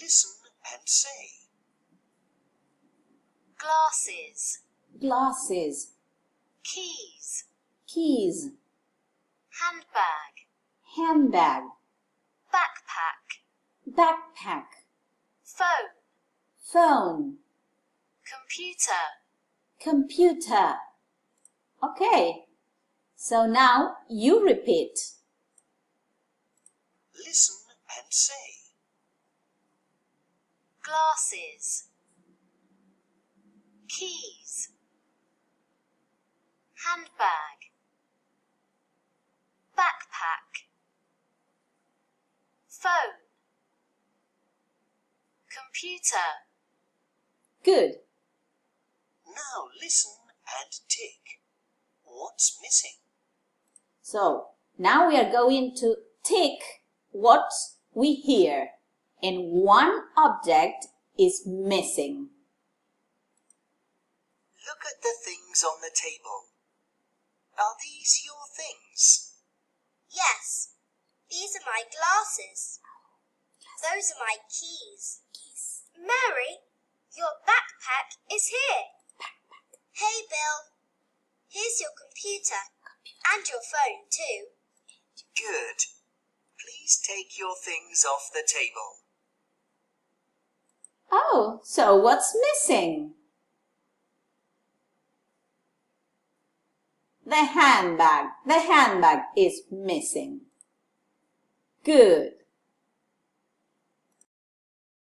listen and say. Glasses. Glasses. Keys. Keys. Handbag. Handbag. Backpack. Backpack. Phone. Phone. Computer. Computer. Okay. So now you repeat. Listen and say. Glasses. Keys. Handbag. Backpack. Phone. Computer. Good. Now listen and tick. What's missing? So now we are going to tick what we hear, and one object is missing. Look at the things on the table. Are these your things? Yes, these are my glasses. Those are my keys. Mary, your backpack is here. Hey, Bill. Here's your computer and your phone too. Good. Please take your things off the table. Oh, so what's missing? The handbag. The handbag is missing. Good.